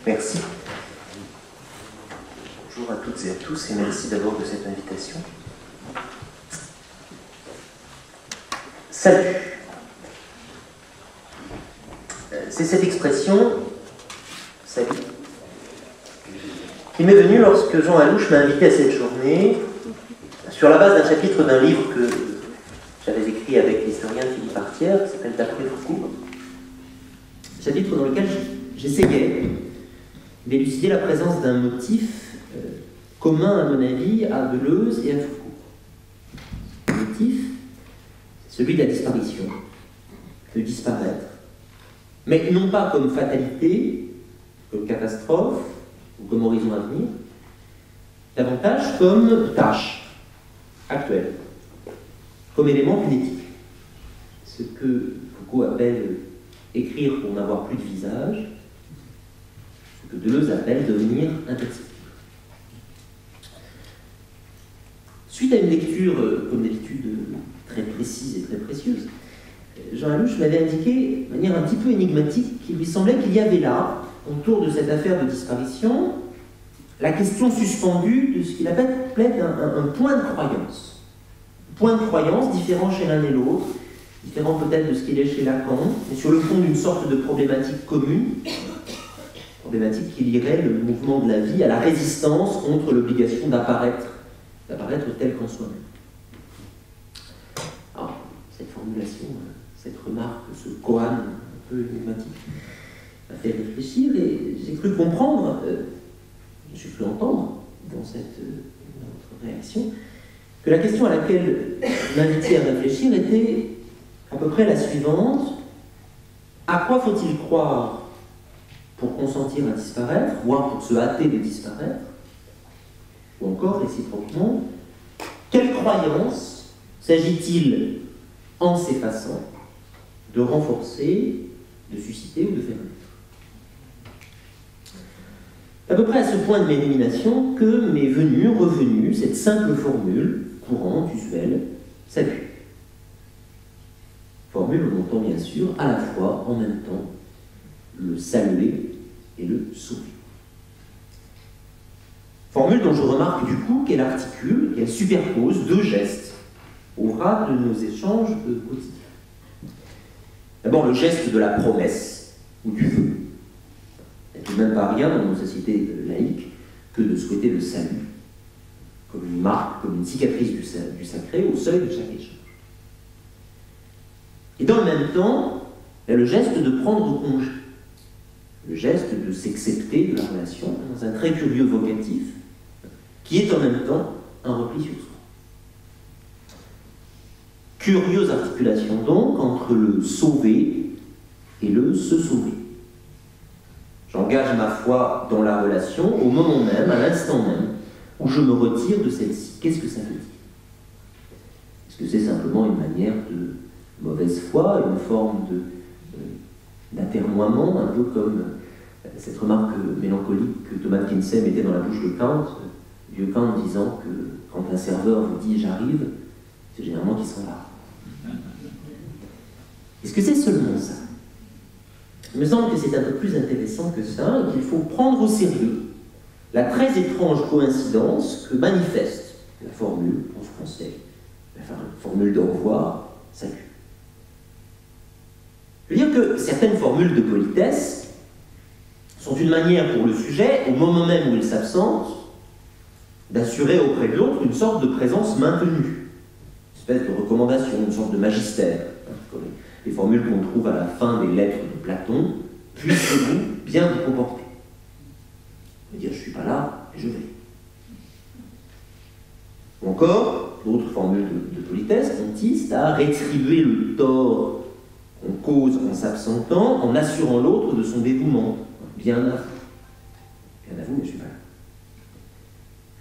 Merci. Bonjour à toutes et à tous et merci d'abord de cette invitation. Salut. C'est cette expression, salut, qui m'est venue lorsque Jean Alouche m'a invité à cette journée sur la base d'un chapitre d'un livre que j'avais écrit avec l'historien Philippe Artière, qui s'appelle D'après Foucault. Chapitre dans lequel j'essayais d'élucider la présence d'un motif commun, à mon avis, à Deleuze et à Foucault. Le motif, c'est celui de la disparition, de disparaître. Mais non pas comme fatalité, comme catastrophe, ou comme horizon à venir, davantage comme tâche actuelle, comme élément kinétique. Ce que Foucault appelle écrire pour n'avoir plus de visage, ce que Deleuze appelle devenir imperceptible. Suite à une lecture, comme d'habitude, très précise et très précieuse, Jean Alouche m'avait indiqué, de manière un petit peu énigmatique, qu'il lui semblait qu'il y avait là, autour de cette affaire de disparition, la question suspendue de ce qu'il appelle un point de croyance. Point de croyance différent chez l'un et l'autre, différent peut-être de ce qu'il est chez Lacan, mais sur le fond d'une sorte de problématique commune, problématique qui lierait le mouvement de la vie à la résistance contre l'obligation d'apparaître tel qu'en soi-même. Alors, cette formulation, cette remarque, ce koan un peu énigmatique, m'a fait réfléchir et j'ai cru comprendre, j'ai cru entendre dans notre réaction, que la question à laquelle m'invitait à réfléchir était à peu près la suivante. À quoi faut-il croire pour consentir à disparaître, voire pour se hâter de disparaître? Ou encore, réciproquement, quelle croyance s'agit-il, en s'effaçant, de renforcer, de susciter ou de faire naître? À peu près à ce point de mes ruminations que m'est revenue cette simple formule, courante, usuelle, salut. Formule où on entend bien sûr, à la fois, en même temps, le saluer et le sauver. Formule dont je remarque du coup qu'elle articule, qu'elle superpose deux gestes au ras de nos échanges quotidiens. D'abord le geste de la promesse ou du vœu. Il n'y a tout de même pas rien dans nos sociétés laïques que de souhaiter le salut, comme une marque, comme une cicatrice du sacré au seuil de chaque échange. Et dans le même temps, il y a le geste de prendre congé, le geste de s'excepter de la relation dans un très curieux vocatif, qui est en même temps un repli sur soi. Curieuse articulation donc entre le sauver et le se sauver. J'engage ma foi dans la relation au moment même, à l'instant même, où je me retire de celle-ci. Qu'est-ce que ça veut dire? Est-ce que c'est simplement une manière de mauvaise foi, une forme d'atermoiement, un peu comme cette remarque mélancolique que Thomas de Quincey mettait dans la bouche de Kant, vieux Kant disant que quand un serveur vous dit « j'arrive », c'est généralement qu'il s'en va. Est-ce que c'est seulement ça? Il me semble que c'est un peu plus intéressant que ça et qu'il faut prendre au sérieux la très étrange coïncidence que manifeste la formule en français, la formule de revoir, salut. Je veux dire que certaines formules de politesse sont une manière pour le sujet, au moment même où il s'absente, d'assurer auprès de l'autre une sorte de présence maintenue, une espèce de recommandation, une sorte de magistère, comme les formules qu'on trouve à la fin des lettres de Platon, puissiez-vous bien vous comporter. On va dire, je ne suis pas là, et je vais. Ou encore, d'autres formules de politesse consistent à rétribuer le tort qu'on cause en s'absentant, en assurant l'autre de son dévouement. Bien à vous, mais je ne suis pas là.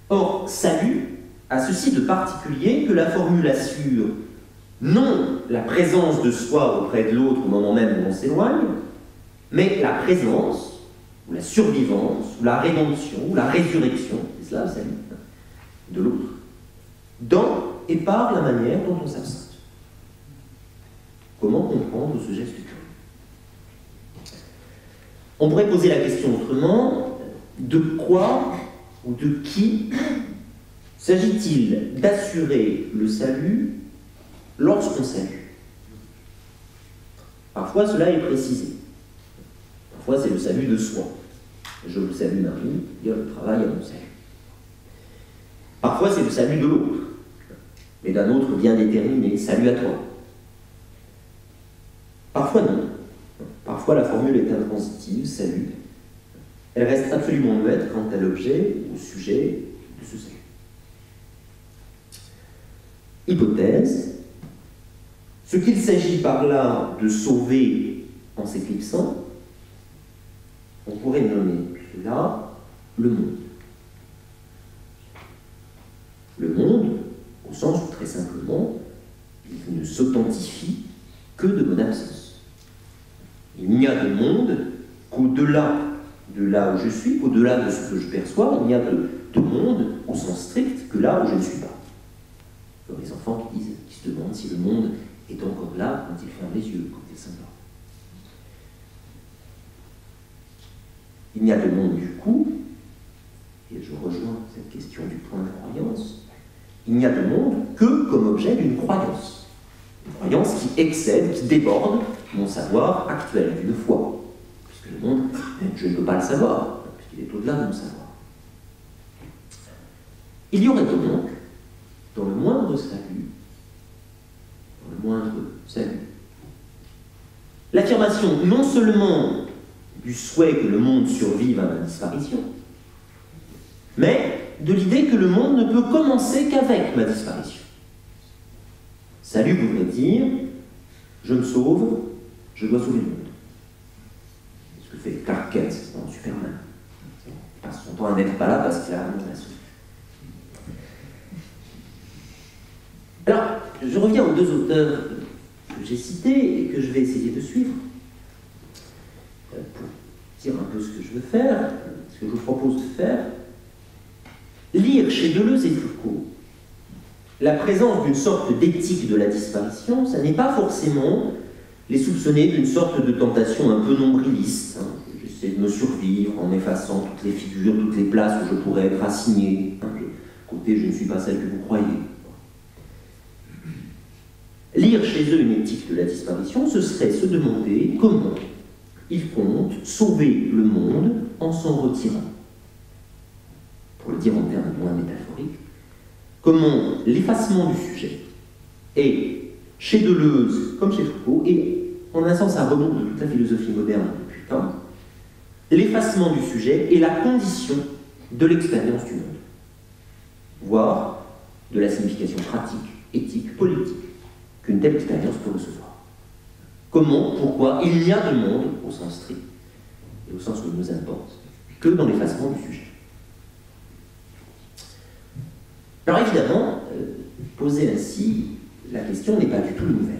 Or, salut a ceci de particulier que la formule assure non la présence de soi auprès de l'autre au moment même où on s'éloigne, mais la présence, ou la survivance, ou la rédemption, ou la résurrection, c'est cela le salut, de l'autre, dans et par la manière dont on s'absente. Comment comprendre ce geste curieux? On pourrait poser la question autrement, de quoi ou de qui s'agit-il d'assurer le salut lorsqu'on salue? Parfois cela est précisé. Parfois c'est le salut de soi. Je vous salue Marie, Dieu le travail à mon salut. Parfois c'est le salut de l'autre, mais d'un autre bien déterminé, salut à toi. Parfois non. Parfois la formule est intransitive, salut. Elle reste absolument muette quant à l'objet, au sujet de ce salut. Hypothèse, ce qu'il s'agit par là de sauver en s'éclipsant, on pourrait nommer cela le monde. Le monde, au sens où très simplement, il ne s'authentifie que de mon absence. Il n'y a de monde qu'au-delà de là où je suis, qu'au-delà de ce que je perçois, il n'y a de monde au sens strict que là où je ne suis pas. Comme les enfants qui se demandent si le monde est encore là quand ils ferment les yeux, quand ils s'endorment. Il n'y a de monde du coup, et je rejoins cette question du point de croyance, il n'y a de monde que comme objet d'une croyance. Une croyance qui excède, qui déborde mon savoir actuel, d'une foi. Puisque le monde, je ne peux pas le savoir, puisqu'il est au-delà de mon savoir. Il y aurait donc, dans le moindre salut, l'affirmation non seulement du souhait que le monde survive à ma disparition, mais de l'idée que le monde ne peut commencer qu'avec ma disparition. Salut voudrait dire, je me sauve, je dois sauver le monde. C'est ce que fait Clark Kent dans Superman. Il passe son temps à n'être pas là parce qu'il a un monde à sauver. Alors, je reviens aux deux auteurs que j'ai cités et que je vais essayer de suivre pour dire un peu ce que je veux faire, ce que je vous propose de faire. Lire chez Deleuze et Foucault la présence d'une sorte d'éthique de la disparition, ça n'est pas forcément les soupçonner d'une sorte de tentation un peu nombriliste. J'essaie de me survivre en effaçant toutes les figures, toutes les places où je pourrais être assigné. Côté, je ne suis pas celle que vous croyez. Lire chez eux une éthique de la disparition, ce serait se demander comment ils comptent sauver le monde en s'en retirant. Pour le dire en termes moins métaphoriques, comment l'effacement du sujet est, chez Deleuze comme chez Foucault, et en un sens un rebours de toute la philosophie moderne depuis tant, l'effacement du sujet est la condition de l'expérience du monde, voire de la signification pratique, éthique, politique qu'une telle expérience peut recevoir. Comment, pourquoi il n'y a de monde, au sens strict, et au sens où il nous importe, que dans l'effacement du sujet. Alors évidemment, poser ainsi, la question n'est pas du tout nouvelle.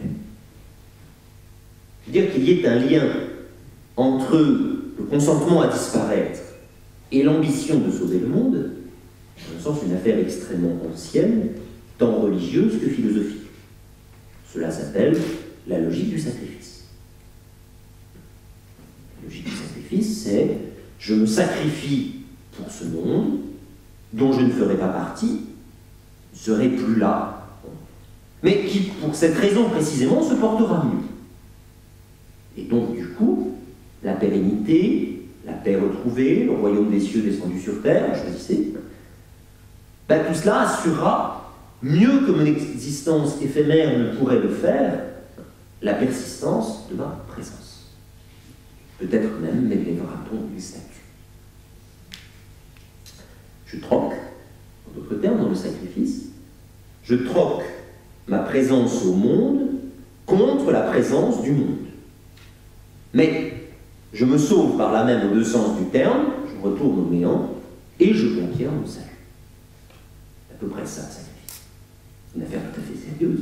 Dire qu'il y ait un lien entre le consentement à disparaître et l'ambition de sauver le monde, dans un sens une affaire extrêmement ancienne, tant religieuse que philosophique. Cela s'appelle la logique du sacrifice. La logique du sacrifice, c'est je me sacrifie pour ce monde dont je ne ferai pas partie, ne serai plus là, mais qui, pour cette raison précisément, se portera mieux. Et donc, du coup, la pérennité, la paix retrouvée, le royaume des cieux descendu sur terre, choisissez, tout cela assurera, mieux que mon existence éphémère ne pourrait le faire, la persistance de ma présence. Peut-être même m'élèvera-t-on une statue. Je troque, en d'autres termes, dans le sacrifice, je troque ma présence au monde contre la présence du monde. Mais je me sauve par là même aux deux sens du terme, je retourne au néant et je conquiers mon salut. C'est à peu près ça, le sacrifice. Une affaire tout à fait sérieuse.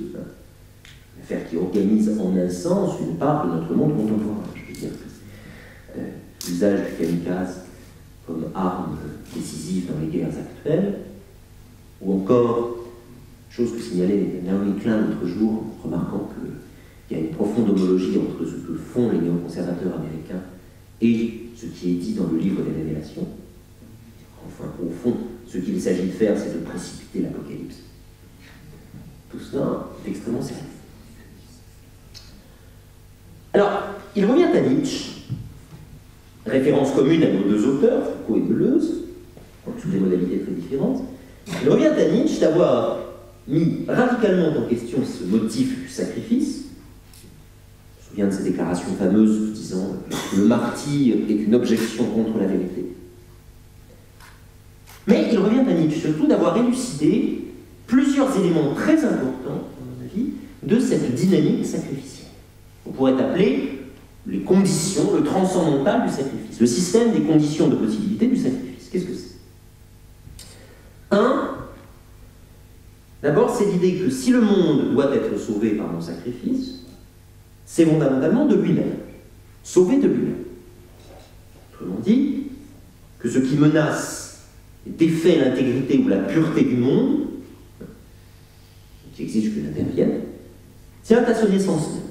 Une affaire qui organise en un sens une part de notre monde contemporain. Je veux dire que l'usage du kamikaze comme arme décisive dans les guerres actuelles, ou encore, chose que signalait Naomi Klein l'autre jour, remarquant qu'il y a une profonde homologie entre ce que font les néoconservateurs américains et ce qui est dit dans le livre des Révélations. Enfin, au fond, ce qu'il s'agit de faire, c'est de précipiter l'Apocalypse. Tout cela est extrêmement sérieux. Alors, il revient à Nietzsche, référence commune à nos deux auteurs, Foucault et Deleuze, sous des modalités très différentes. Il revient à Nietzsche d'avoir mis radicalement en question ce motif du sacrifice. Je me souviens de ces déclarations fameuses disant que le martyr est une objection contre la vérité. Mais il revient à Nietzsche surtout d'avoir élucidé plusieurs éléments très importants, à mon avis, de cette dynamique sacrificielle. On pourrait appeler les conditions, le transcendantal du sacrifice, le système des conditions de possibilité du sacrifice. Qu'est-ce que c'est? D'abord, c'est l'idée que si le monde doit être sauvé par mon sacrifice, c'est fondamentalement de lui-même, sauvé de lui-même. Autrement dit, que ce qui menace et défait l'intégrité ou la pureté du monde, qui exige que n'intervienne, tient à son essence même.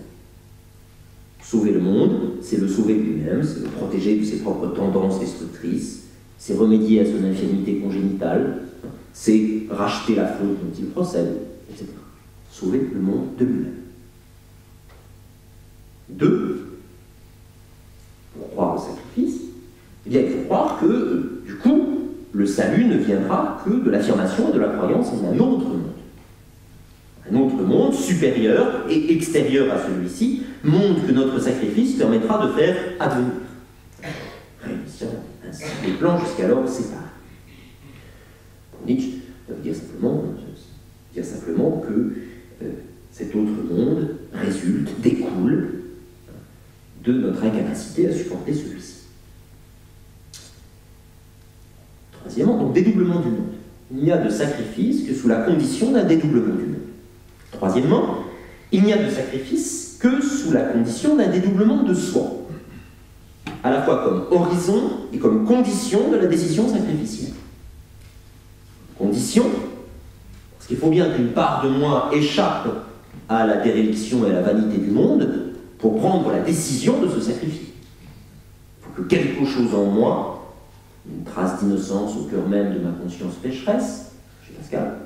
Sauver le monde, c'est le sauver lui-même, c'est le protéger de ses propres tendances destructrices, c'est remédier à son infirmité congénitale, c'est racheter la faute dont il procède, etc. Sauver le monde de lui-même. 2, pour croire au sacrifice, eh bien, il faut croire que, du coup, le salut ne viendra que de l'affirmation et de la croyance en un autre monde. Un autre monde supérieur et extérieur à celui-ci, monde que notre sacrifice permettra de faire advenir. Réunissant ainsi les plans jusqu'alors séparés. Pour Nietzsche, ça veut dire simplement que cet autre monde résulte, découle de notre incapacité à supporter celui-ci. Troisièmement, donc dédoublement du monde. Il n'y a de sacrifice que sous la condition d'un dédoublement du monde. Troisièmement, il n'y a de sacrifice que sous la condition d'un dédoublement de soi, à la fois comme horizon et comme condition de la décision sacrificielle. Condition, parce qu'il faut bien qu'une part de moi échappe à la déréliction et à la vanité du monde pour prendre la décision de se sacrifier. Il faut que quelque chose en moi, une trace d'innocence au cœur même de ma conscience pécheresse, chez Pascal,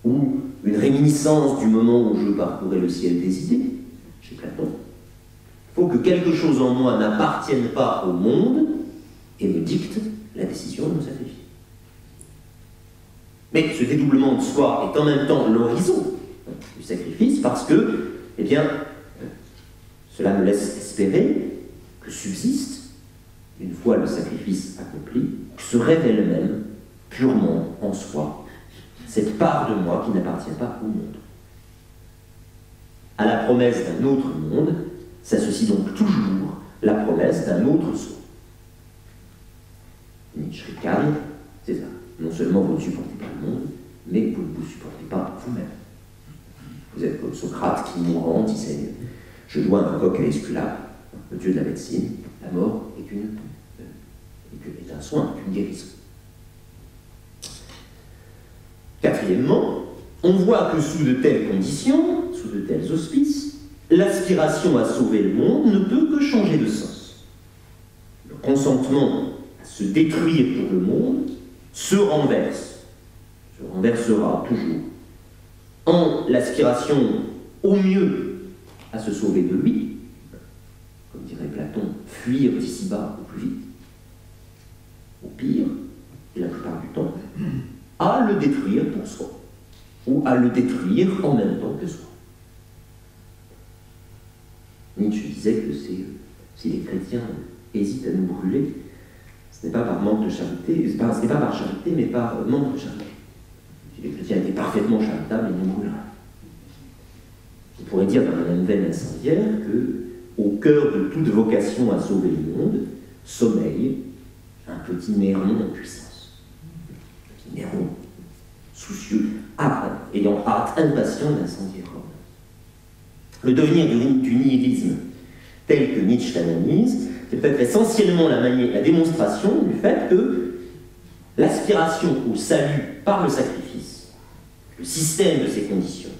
ou une réminiscence du moment où je parcourais le ciel des idées, chez Platon. Il faut que quelque chose en moi n'appartienne pas au monde et me dicte la décision de me sacrifier. Mais ce dédoublement de soi est en même temps l'horizon du sacrifice parce que, eh bien, cela me laisse espérer que subsiste, une fois le sacrifice accompli, que se révèle même, purement en soi, cette part de moi qui n'appartient pas au monde. À la promesse d'un autre monde s'associe donc toujours la promesse d'un autre soi. Nietzsche ricane, c'est ça. Non seulement vous ne supportez pas le monde, mais vous ne vous supportez pas vous-même. Vous êtes comme Socrate qui, mourant, disait « Je dois un coq à Esculape, le dieu de la médecine. La mort est un soin, une guérison. » Quatrièmement, on voit que sous de telles conditions, sous de tels auspices, l'aspiration à sauver le monde ne peut que changer de sens. Le consentement à se détruire pour le monde se renversera toujours en l'aspiration au mieux à se sauver de lui, comme dirait Platon, fuir d'ici-bas au plus vite, au pire, et la plupart du temps, à le détruire pour soi, ou à le détruire en même temps que soi. Nietzsche disait que si les chrétiens hésitent à nous brûler, ce n'est pas par manque de charité, ce n'est pas par charité, mais par manque de charité. Si les chrétiens étaient parfaitement charitables, ils nous brûleraient. On pourrait dire dans la même veine incendiaire que, au cœur de toute vocation à sauver le monde, sommeille un petit Néron en puissance. Un petit Néron, soucieux, ayant hâte, impatient d'incendier Rome. Le devenir du nihilisme, tel que Nietzsche l'analyse, c'est peut-être essentiellement la démonstration du fait que l'aspiration au salut par le sacrifice, le système de ces conditions,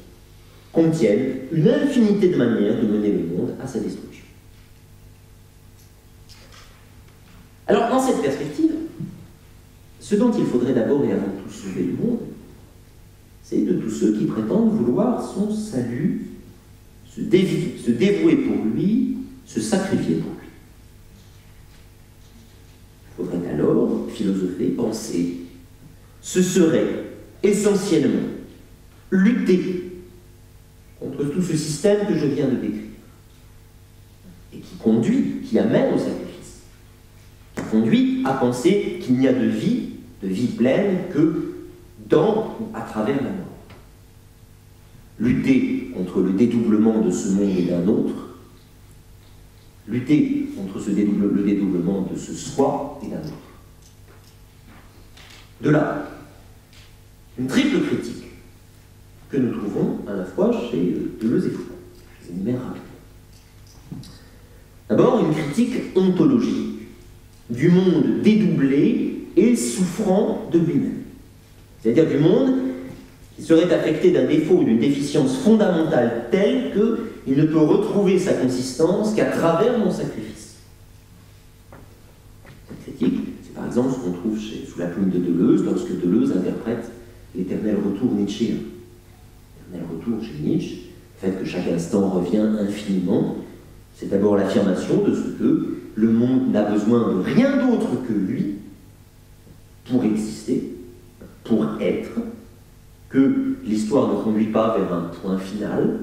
contiennent une infinité de manières de mener le monde à sa destruction. Alors, dans cette perspective, ce dont il faudrait d'abord et avant tout sauver le monde, c'est de tous ceux qui prétendent vouloir son salut, se dévouer pour lui, se sacrifier pour lui. Il faudrait alors philosopher, penser. Ce serait essentiellement lutter contre tout ce système que je viens de décrire et qui amène au sacrifice, qui conduit à penser qu'il n'y a de vie pleine que dans ou à travers la mort. Lutter contre le dédoublement de ce monde et d'un autre, lutter contre le dédoublement de ce soi et d'un autre. De là, une triple critique que nous trouvons à la fois chez Deleuze et Foucault. Je les énumère rapidement. D'abord, une critique ontologique du monde dédoublé et souffrant de lui-même. C'est-à-dire du monde qui serait affecté d'un défaut ou d'une déficience fondamentale telle qu'il ne peut retrouver sa consistance qu'à travers mon sacrifice. Cette critique, c'est par exemple ce qu'on trouve sous la plume de Deleuze, lorsque Deleuze interprète l'éternel retour nietzschéen. L'éternel retour chez Nietzsche, le fait que chaque instant revient infiniment, c'est d'abord l'affirmation de ce que le monde n'a besoin de rien d'autre que lui pour exister, pour être, que l'histoire ne conduit pas vers un point final,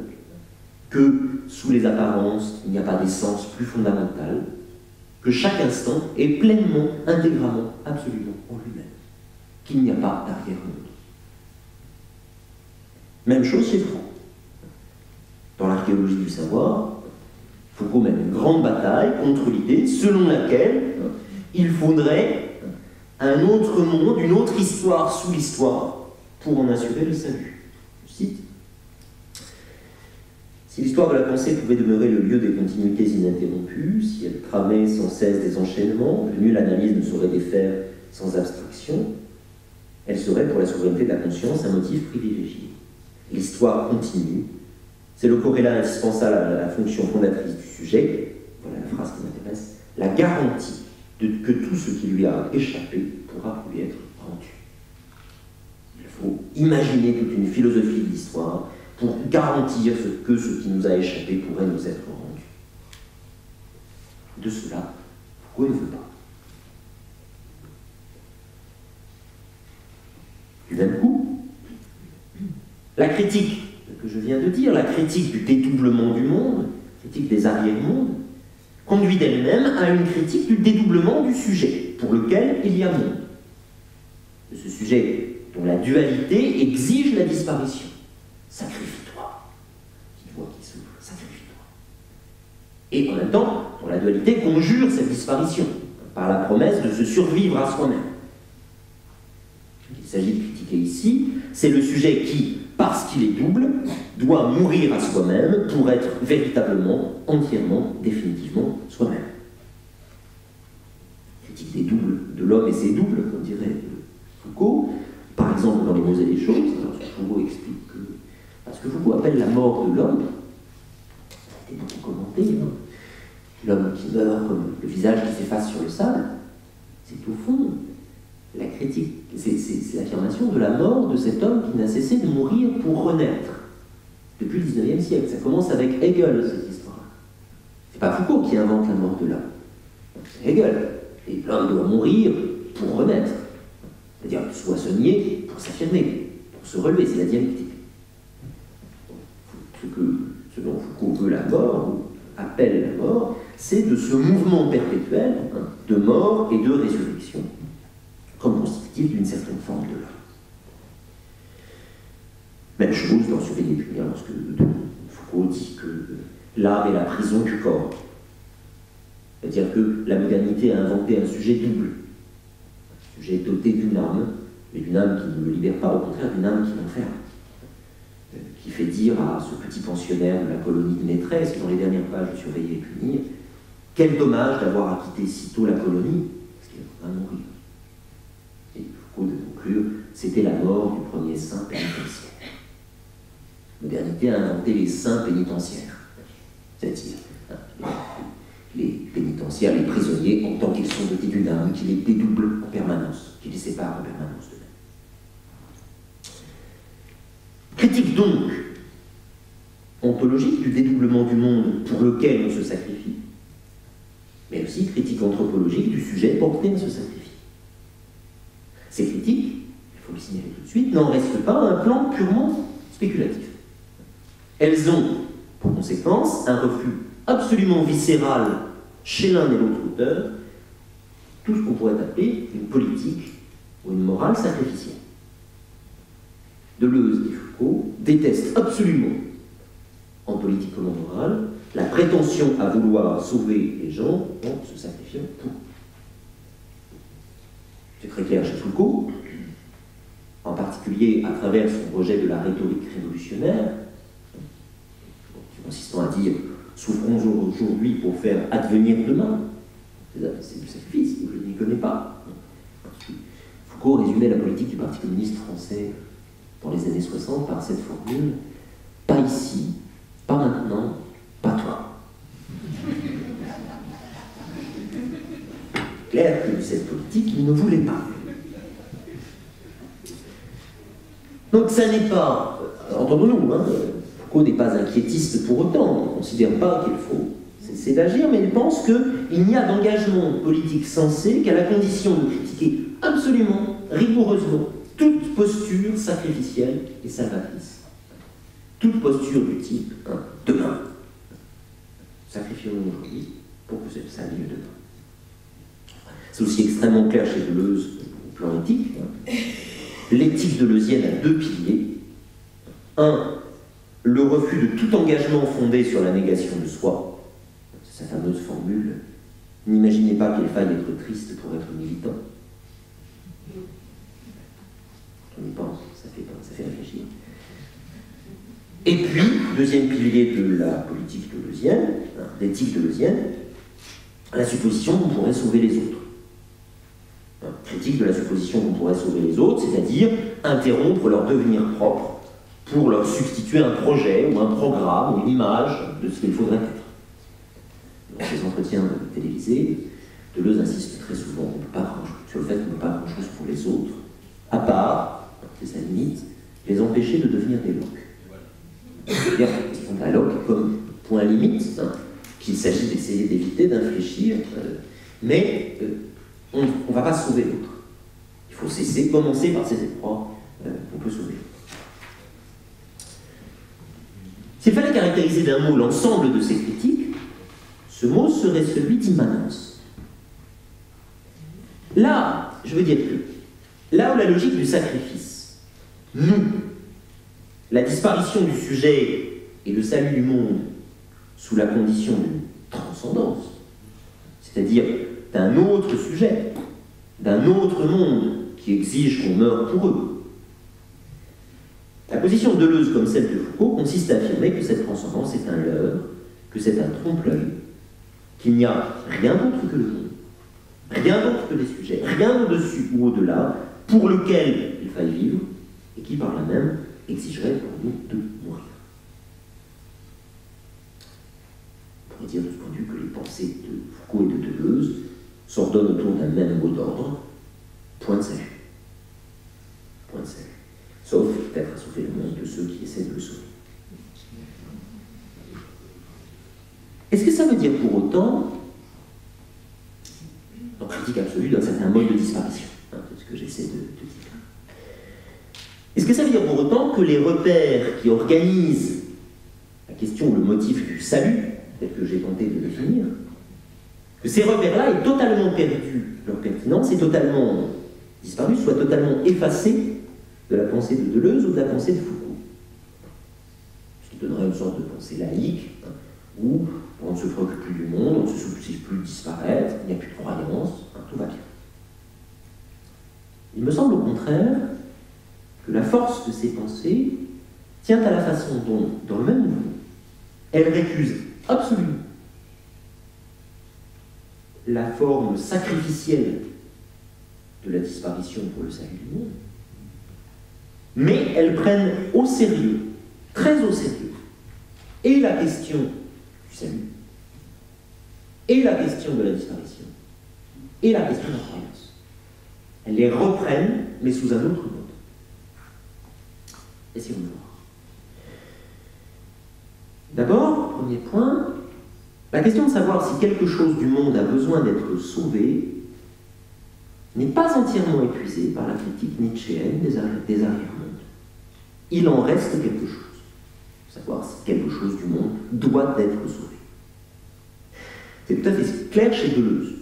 que sous les apparences, il n'y a pas d'essence plus fondamentale, que chaque instant est pleinement, intégralement, absolument en lui-même, qu'il n'y a pas d'arrière-monde. Même chose chez Franck. Dans l'archéologie du savoir, Foucault mène une grande bataille contre l'idée selon laquelle il faudrait un autre monde, une autre histoire sous l'histoire pour en assurer le salut. Je cite: si l'histoire de la pensée pouvait demeurer le lieu des continuités ininterrompues, si elle tramait sans cesse des enchaînements, que nulle analyse ne saurait défaire sans abstraction, elle serait pour la souveraineté de la conscience un motif privilégié. L'histoire continue, c'est le corrélat indispensable à la fonction fondatrice du sujet, voilà la phrase qui m'intéresse, la garantie que tout ce qui lui a échappé pourra lui être rendu. Il faut imaginer toute une philosophie de l'histoire pour garantir que ce qui nous a échappé pourrait nous être rendu. De cela, Foucault ne veut pas. Du même coup, la critique que je viens de dire, la critique du dédoublement du monde, critique des arrière-mondes, conduit d'elle-même à une critique du dédoublement du sujet, pour lequel il y a monde. De ce sujet dont la dualité exige la disparition. Sacrifie-toi. Petite voix qui souffle, sacrifie-toi. Et en même temps, dont la dualité conjure cette disparition, par la promesse de se survivre à soi-même. Ce qu'il s'agit de critiquer ici, c'est le sujet qui, parce qu'il est double, doit mourir à soi-même pour être véritablement, entièrement, définitivement soi-même. Critique des doubles de l'homme et ses doubles, comme dirait Foucault, par exemple dans Les mots et les choses, Foucault explique que, parce que Foucault appelle la mort de l'homme, ça a été beaucoup commenté, hein, l'homme qui meurt comme le visage qui s'efface sur le sable, c'est au fond la critique, c'est l'affirmation de la mort de cet homme qui n'a cessé de mourir pour renaître depuis le XIXe siècle. Ça commence avec Hegel, cette histoire. C'est pas Foucault qui invente la mort de l'homme, c'est Hegel. Et l'homme doit mourir pour renaître, c'est-à-dire soigner pour s'affirmer, pour se relever, c'est la dialectique. Ce dont Foucault veut la mort, ou appelle la mort, c'est de ce mouvement perpétuel de mort et de résurrection, comme constitutif d'une certaine forme de l'homme. Même chose dans Surveiller et punir, lorsque Foucault dit que l'âme est la prison du corps. C'est-à-dire que la modernité a inventé un sujet double. Un sujet doté d'une âme, mais d'une âme qui ne le libère pas, au contraire d'une âme qui l'enferme. Qui fait dire à ce petit pensionnaire de la colonie de maîtresse, dans les dernières pages de Surveiller et punir, quel dommage d'avoir acquitté si tôt la colonie, parce qu'il va mourir. Et Foucault de conclure, c'était la mort du premier saint pénitentiaire. La modernité a inventé les saints pénitentiaires, c'est-à-dire des pénitentiaires les prisonniers en tant qu'ils sont dotés d'une âme qui les dédouble en permanence, qui les sépare en permanence d'eux-mêmes. Critique donc ontologique du dédoublement du monde pour lequel on se sacrifie, mais aussi critique anthropologique du sujet porté à ce sacrifice. Ces critiques, il faut le signaler tout de suite, n'en restent pas un plan purement spéculatif. Elles ont, pour conséquence, un refus absolument viscéral chez l'un et l'autre auteur, tout ce qu'on pourrait appeler une politique ou une morale sacrificielle. Deleuze et Foucault détestent absolument, en politique comme en morale, la prétention à vouloir sauver les gens en se sacrifiant pour. C'est très clair chez Foucault, en particulier à travers son projet de la rhétorique révolutionnaire, consistant à dire « souffrons aujourd'hui pour faire advenir demain ». C'est du sacrifice, je n'y connais pas. Foucault résumait la politique du Parti communiste français dans les années 60 par cette formule « pas ici, pas maintenant, pas toi ». Clair que cette politique, il ne voulait pas. Donc ça n'est pas, entendons-nous, hein, Foucault n'est pas inquiétiste pour autant, il ne considère pas qu'il faut cesser d'agir, mais il pense qu'il n'y a d'engagement politique sensé qu'à la condition de critiquer absolument, rigoureusement, toute posture sacrificielle et salvatrice. Toute posture du type hein, demain. Sacrifions-nous aujourd'hui pour que ça aille mieux demain. C'est aussi extrêmement clair chez Deleuze au plan éthique. Hein. L'éthique deleuzienne a deux piliers. Un, le refus de tout engagement fondé sur la négation de soi. C'est sa fameuse formule « N'imaginez pas qu'il faille être triste pour être militant ». On y pense, ça fait réfléchir. Et puis, deuxième pilier de la politique deleuzienne, hein, l'éthique deleuzienne, la supposition qu'on pourrait sauver les autres. Critique de la supposition qu'on pourrait sauver les autres, c'est-à-dire interrompre leur devenir propre pour leur substituer un projet ou un programme ou une image de ce qu'il faudrait être. Dans ces entretiens télévisés, Deleuze insiste très souvent sur le fait qu'on ne peut pas grand-chose pour les autres, à part, c'est sa limite, les empêcher de devenir des loques. C'est-à-dire qu'ils font la loque comme point limite, hein, qu'il s'agit d'essayer d'éviter, d'infléchir, mais on ne va pas sauver l'autre. Il faut commencer par ces éproits qu'on peut sauver. S'il fallait caractériser d'un mot l'ensemble de ces critiques, ce mot serait celui d'immanence. Là, je veux dire que, là où la logique du sacrifice noue la disparition du sujet et le salut du monde sous la condition d'une transcendance, c'est-à-dire d'un autre sujet, d'un autre monde qui exige qu'on meure pour eux. La position de Deleuze comme celle de Foucault consiste à affirmer que cette transcendance est un leurre, que c'est un trompe-l'œil, qu'il n'y a rien d'autre que le monde, rien d'autre que les sujets, rien au-dessus ou au-delà pour lequel il faille vivre et qui par là même exigerait pour nous de mourir. On pourrait dire de ce point de vue que les pensées de Foucault et de Deleuze s'ordonnent autour d'un même mot d'ordre, point de salut. Point de salut. Sauf peut-être à sauver le monde de ceux qui essaient de le sauver. Est-ce que ça veut dire pour autant, en critique absolue d'un certain mode de disparition, hein, c'est ce que j'essaie de dire. Est-ce que ça veut dire pour autant que les repères qui organisent la question ou le motif du salut, tel que j'ai tenté de le définir, que ces repères-là aient totalement perdu leur pertinence et totalement disparu, soient totalement effacés de la pensée de Deleuze ou de la pensée de Foucault. Ce qui donnerait une sorte de pensée laïque, hein, où on ne se préoccupe plus du monde, on ne se soucie plus de disparaître, il n'y a plus de croyance, hein, tout va bien. Il me semble au contraire que la force de ces pensées tient à la façon dont, dans le même mouvement, elles récusent absolument la forme sacrificielle de la disparition pour le salut du monde, mais elles prennent au sérieux, très au sérieux, et la question du salut, et la question de la disparition, et la question de la croyance. Elles les reprennent, mais sous un autre mode. Essayons de voir. D'abord, premier point, la question de savoir si quelque chose du monde a besoin d'être sauvé n'est pas entièrement épuisée par la critique nietzschéenne des arrière-mondes. Il en reste quelque chose. Savoir si quelque chose du monde doit être sauvé. C'est tout à fait clair chez Deleuze.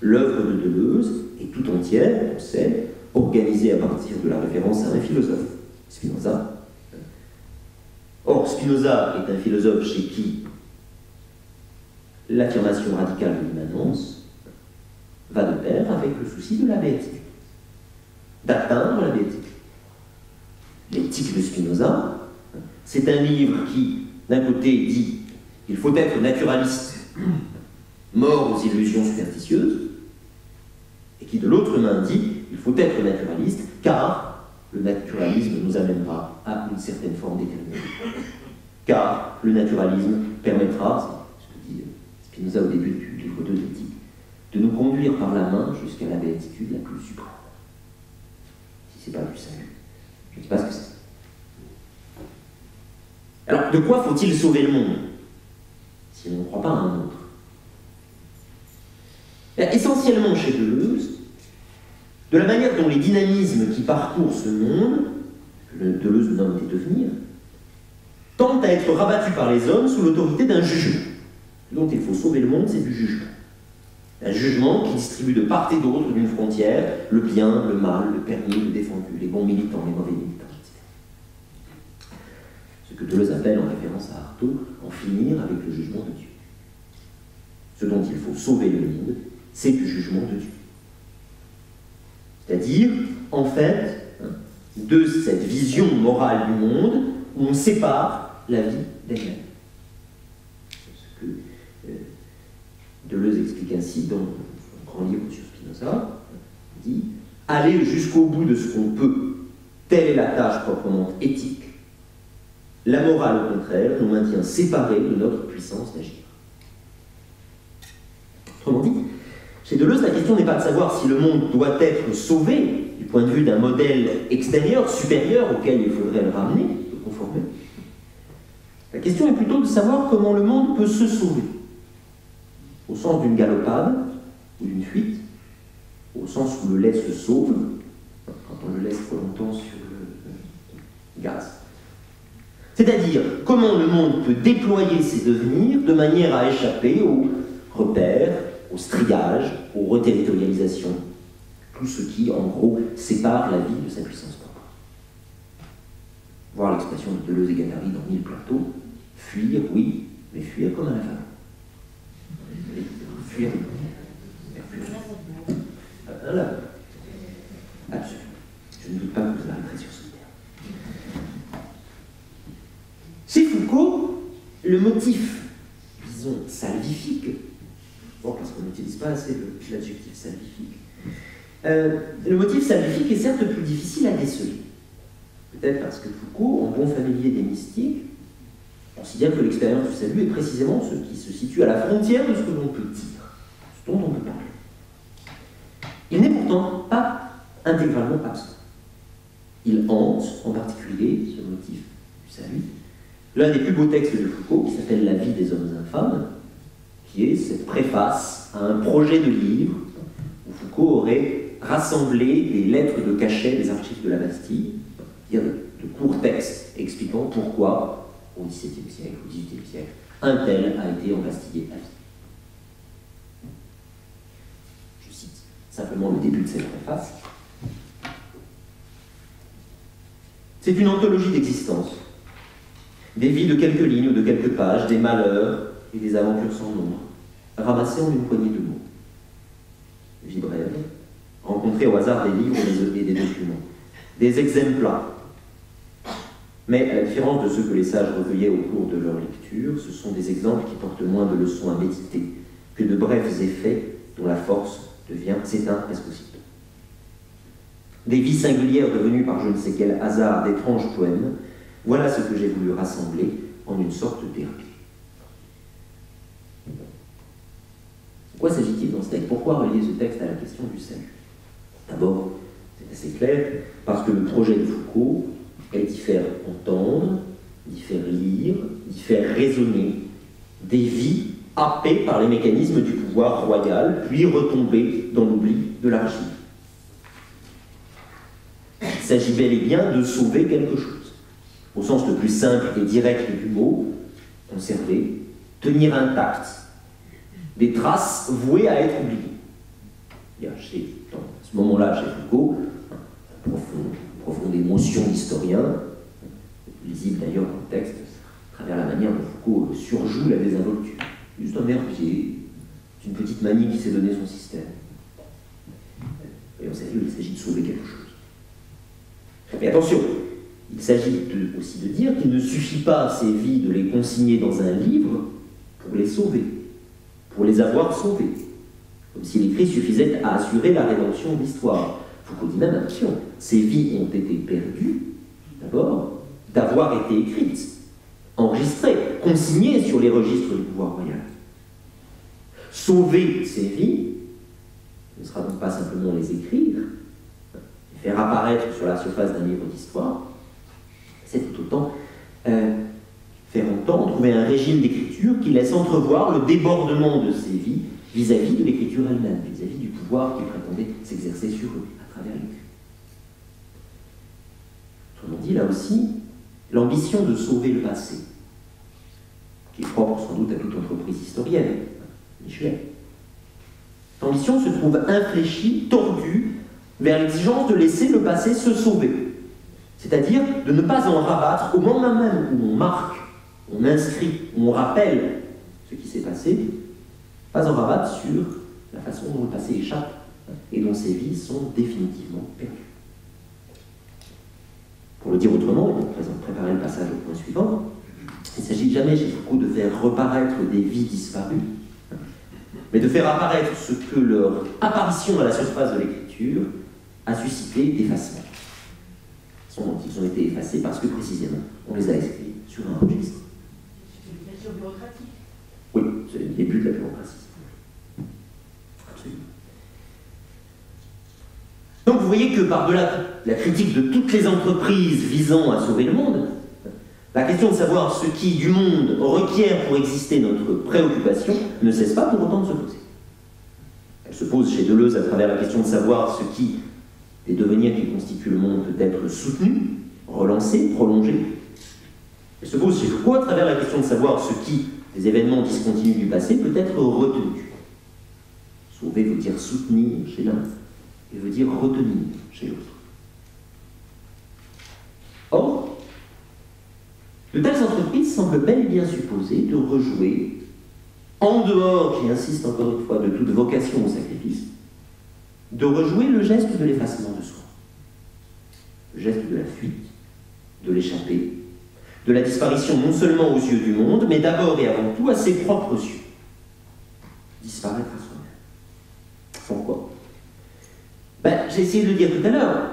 L'œuvre de Deleuze est tout entière, on sait, organisée à partir de la référence à un philosophe, Spinoza. Or, Spinoza est un philosophe chez qui l'affirmation radicale de l'immanence va de pair avec le souci de la béatitude, d'atteindre la béatitude. L'éthique de Spinoza, c'est un livre qui, d'un côté, dit qu'il faut être naturaliste, mort aux illusions superstitieuses, et qui, de l'autre main, dit qu'il faut être naturaliste, car le naturalisme nous amènera à une certaine forme d'éternité. Car le naturalisme permettra, c'est ce que dit Spinoza au début du livre 2 d'éthique, de nous conduire par la main jusqu'à la béatitude la plus suprême. Si ce n'est pas du salut. Je ne sais pas ce que c'est. Alors, de quoi faut-il sauver le monde si on ne croit pas à un autre? Essentiellement chez Deleuze, de la manière dont les dynamismes qui parcourent ce monde, que Deleuze nomme des devenirs, tendent à être rabattus par les hommes sous l'autorité d'un jugement. Ce dont il faut sauver le monde, c'est du jugement. Un jugement qui distribue de part et d'autre d'une frontière le bien, le mal, le permis, le défendu, les bons militants, les mauvais militants, etc. Ce que Deleuze appelle, en référence à Artaud, en finir avec le jugement de Dieu. Ce dont il faut sauver le monde, c'est du jugement de Dieu. C'est-à-dire, en fait, de cette vision morale du monde où on sépare la vie d'elle-même. Ce que Deleuze explique ainsi dans un grand livre sur Spinoza, il dit « Aller jusqu'au bout de ce qu'on peut, telle est la tâche proprement éthique. La morale, au contraire, nous maintient séparés de notre puissance d'agir. » Autrement dit, chez Deleuze, la question n'est pas de savoir si le monde doit être sauvé du point de vue d'un modèle extérieur, supérieur, auquel il faudrait le ramener, le conformer. La question est plutôt de savoir comment le monde peut se sauver, au sens d'une galopade ou d'une fuite, au sens où le lait se sauve, quand on le laisse trop longtemps sur le gaz. C'est-à-dire, comment le monde peut déployer ses devenirs de manière à échapper aux repères, au striage, aux reterritorialisations, tout ce qui, en gros, sépare la vie de sa puissance propre. Voir l'expression de Deleuze et Guattari dans 1000 plateaux, fuir, oui, mais fuir comme un avare. Fuir. Un laveur. Absolument. Je ne doute pas que vous arriverez sur ce terme. Chez Foucault, le motif, disons, salvifique, parce qu'on n'utilise pas assez l'adjectif salvifique. Le motif salvifique est certes plus difficile à déceler. Peut-être parce que Foucault, en bon familier des mystiques, considère que l'expérience du salut est précisément ce qui se situe à la frontière de ce que l'on peut dire, ce dont on peut parler. Il n'est pourtant pas intégralement absent. Il hante, en particulier, ce motif du salut, l'un des plus beaux textes de Foucault, qui s'appelle « La vie des hommes infâmes », qui est cette préface à un projet de livre où Foucault aurait rassemblé les lettres de cachet des archives de la Bastille, c'est-à-dire de courts textes expliquant pourquoi, au XVIIe siècle, au XVIIIe siècle, un tel a été embastillé à vie. Je cite simplement le début de cette préface. C'est une anthologie d'existence, des vies de quelques lignes ou de quelques pages, des malheurs et des aventures sans nombre, ramassées en une poignée de mots. Vie brève, rencontrée au hasard des livres et des documents, des exemples. Mais à la différence de ceux que les sages recueillaient au cours de leur lecture, ce sont des exemples qui portent moins de leçons à méditer que de brefs effets dont la force s'éteint presque aussitôt. Des vies singulières devenues par je ne sais quel hasard d'étranges poèmes, voilà ce que j'ai voulu rassembler en une sorte d'ergue. Pourquoi s'agit-il dans ce texte? Pourquoi relier ce texte à la question du salut? D'abord, c'est assez clair, parce que le projet de Foucault est d'y faire entendre, d'y faire lire, d'y faire raisonner des vies happées par les mécanismes du pouvoir royal, puis retombées dans l'oubli de l'archive. Il s'agit bel et bien de sauver quelque chose, au sens le plus simple et direct du mot, conserver, tenir intact des traces vouées à être oubliées. Il y a dans ce moment-là, chez Foucault, une profonde émotion d'historien, lisible d'ailleurs dans le texte, à travers la manière dont Foucault surjoue la désinvolture. Juste un herbier, une petite manie qui s'est donné son système. Et on sait qu'il s'agit de sauver quelque chose. Mais attention, il s'agit aussi de dire qu'il ne suffit pas, ces vies, de les consigner dans un livre pour les sauver, pour les avoir sauvées. Comme si l'écrit suffisait à assurer la rédemption de l'histoire. Foucault dit même, attention, ces vies ont été perdues, d'abord, d'avoir été écrites, enregistrées, consignées sur les registres du pouvoir royal. Sauver ces vies ne sera donc pas simplement les écrire, les faire apparaître sur la surface d'un livre d'histoire, c'est tout autant faire entendre, trouver un régime d'écriture qui laisse entrevoir le débordement de ces vies vis-à-vis de l'écriture elle-même, vis-à-vis du pouvoir qui prétendait s'exercer sur eux, à travers l'écrit. Autrement dit, là aussi, l'ambition de sauver le passé, qui est propre sans doute à toute entreprise historienne, Michelet. L'ambition se trouve infléchie, tordue, vers l'exigence de laisser le passé se sauver. C'est-à-dire de ne pas en rabattre au moment même où on marque, on inscrit, où on rappelle ce qui s'est passé, pas en rabattre sur la façon dont le passé échappe et dont ces vies sont définitivement perdues. Pour le dire autrement, et pour préparer le passage au point suivant, il ne s'agit jamais chez Foucault de faire reparaître des vies disparues, mais de faire apparaître ce que leur apparition à la surface de l'écriture a suscité d'effacement. Ils ont été effacés parce que précisément on les a inscrits sur un registre. C'est une question bureaucratique. Oui, c'est le début de la bureaucratie. Absolument. Donc vous voyez que par-delà la critique de toutes les entreprises visant à sauver le monde, la question de savoir ce qui, du monde, requiert pour exister notre préoccupation ne cesse pas pour autant de se poser. Elle se pose chez Deleuze à travers la question de savoir ce qui, des devenirs qui constituent le monde, peut être soutenu, relancé, prolongé. Elle se pose chez Foucault à travers la question de savoir ce qui, des événements discontinus du passé, peut être retenu. Sauver veut dire soutenir chez l'un, et veut dire retenir chez l'autre. Or, de telles entreprises semblent bel et bien supposer de rejouer, en dehors, j'y insiste encore une fois, de toute vocation au sacrifice, de rejouer le geste de l'effacement de soi. Le geste de la fuite, de l'échappée, de la disparition non seulement aux yeux du monde, mais d'abord et avant tout à ses propres yeux. Disparaître à soi-même. Pourquoi? J'ai essayé de le dire tout à l'heure.